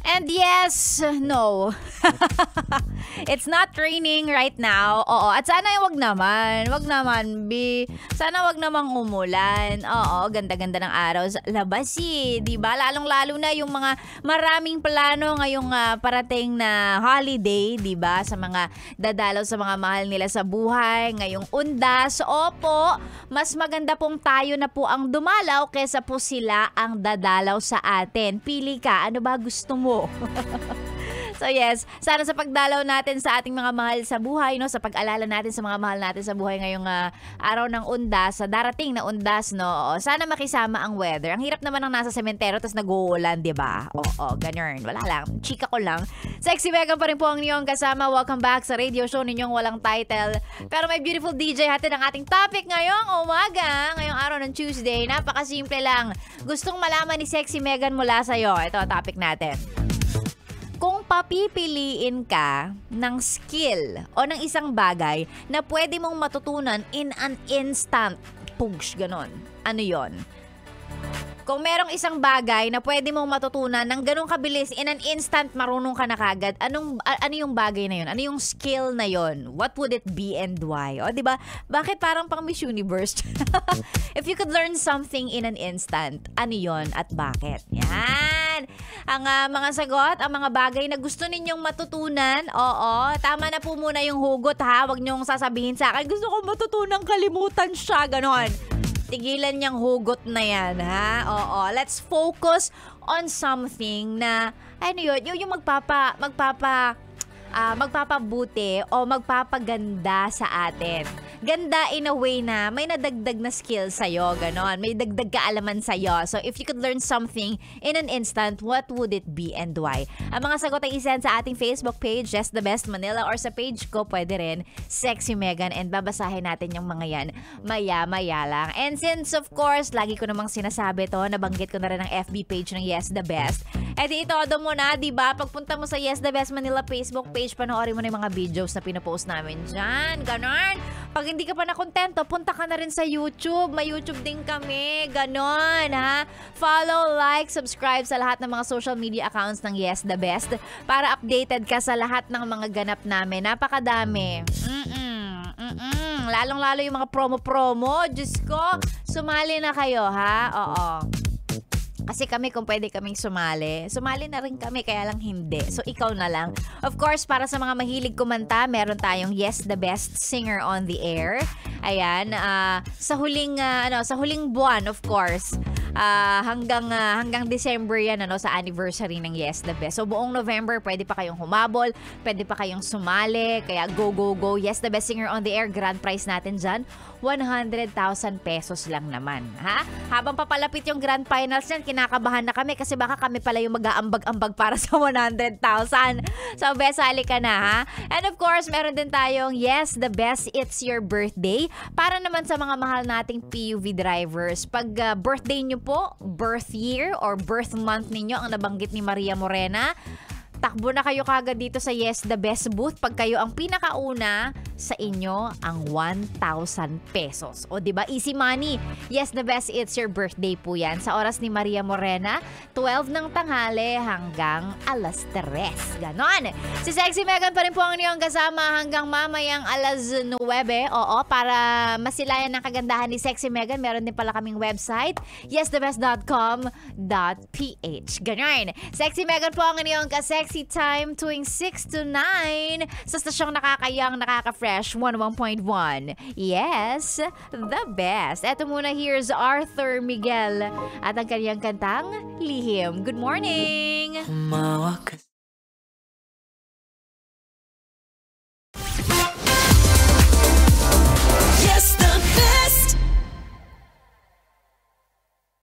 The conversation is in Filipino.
And yes, no. It's not raining right now. Oo, at sana wag naman. Wag naman, B. Sana wag namang umulan. Oo, ganda-ganda ng araw sa labas eh. Diba? Lalong-lalo na yung mga maraming plano ngayong parating na holiday, diba? Sa mga dadalaw sa mga mahal nila sa buhay, ngayong undas. Opo, mas maganda pong tayo na po ang dumalaw kesa po sila ang dadalaw sa atin. Pili ka, ano ba gusto mo? So yes, sana sa pagdalaw natin sa ating mga mahal sa buhay, no, sa pag-alala natin sa mga mahal natin sa buhay ngayong araw ng undas, sa darating na undas, no, sana makisama ang weather. Ang hirap naman ng nasa sementeryo tapos nag-uulan, di ba? Oo, ganyan. Wala lang, chika ko lang. Sexy Megan pa rin po ang inyong kasama. Welcome back sa radio show ninyong walang title. Pero may beautiful DJ hatid ang ating topic ngayong umaga, ngayong araw ng Tuesday. Napakasimple lang. Gustong malaman ni Sexy Megan mula sa'yo. Ito ang topic natin. Kung papipiliin ka ng skill o ng isang bagay na pwede mong matutunan in an instant, push, ganon. Ano yon? Kung merong isang bagay na pwede mong matutunan ng ganong kabilis, in an instant, marunong ka na kagad, ano yung bagay na yon? Ano yung skill na yon? What would it be and why? O, diba? Bakit parang pang Miss Universe? If you could learn something in an instant, ano yon at bakit? Yan! Ang mga sagot, ang mga bagay na gusto ninyong matutunan, oo, tama na po muna yung hugot ha. Huwag niyong sasabihin sa akin, gusto ko matutunan, kalimutan siya, ganon. Tigilan niyang hugot na yan, ha? Oo, let's focus on something na, ano yun, yung magpapabuti o magpapaganda sa atin. Ganda in a way na may nadagdag na skill sa'yo, ganon. May dagdag kaalaman sa'yo. So, if you could learn something in an instant, what would it be and why? Ang mga sagot ay isend sa ating Facebook page, Just the Best Manila, or sa page ko, pwede rin, Sexy Megan, and babasahin natin yung mga yan maya-maya lang. And since, of course, lagi ko namang sinasabi to, nabanggit ko na rin ang FB page ng Yes the Best. Eh di ito mo na, diba? Pagpunta mo sa Yes the Best Manila Facebook page, panoorin mo na yung mga videos na pinapost namin dyan. Ganon. Pag hindi ka pa nakontento, punta ka na rin sa YouTube. May YouTube din kami. Ganon, ha? Follow, like, subscribe sa lahat ng mga social media accounts ng Yes the Best para updated ka sa lahat ng mga ganap namin. Napakadami. Lalong-lalo yung mga promo-promo. Diyos ko, sumali na kayo, ha? Oo. Kasi kami, kung pwede kaming sumali na rin kami, kaya lang hindi. So, ikaw na lang. Of course, para sa mga mahilig kumanta, meron tayong Yes the Best Singer on the Air. Ayan, sa huling buwan, of course. Hanggang December yan, sa anniversary ng Yes the Best. So, buong November, pwede pa kayong humabol, pwede pa kayong sumali. Kaya go, go, go. Yes the Best Singer on the Air, grand prize natin dyan, 100,000 pesos lang naman. Ha? Habang papalapit yung grand finals yan, kinakabahan na kami kasi baka kami pala yung mag-aambag-ambag para sa 100,000. So, besali ka na, ha? And of course, meron din tayong Yes the Best It's Your Birthday para naman sa mga mahal nating PUV drivers. Pag birthday nyo po, birth year or birth month ninyo ang nabanggit ni Maria Morena, takbo na kayo kagad dito sa Yes the Best booth pag kayo ang pinakauna sa inyo ang 1,000 pesos. O diba, easy money. Yes the Best It's Your Birthday po yan. Sa oras ni Maria Morena, 12 ng tanghali hanggang alas 3. Ganon. Si Sexy Megan pa rin po ang inyong kasama hanggang mamayang alas 9. Oo, para masilayan ng kagandahan ni Sexy Megan, meron din pala kaming website, yesthebest.com.ph. Ganon. Sexy Megan po ang inyong ka-sexy time tuwing 6 to 9 sa stasyong nakakayang, nakaka-fresh 101.1. Yes, the best. Eto muna, here's Arthur Miguel at ang kanyang kantang Lihim. Good morning!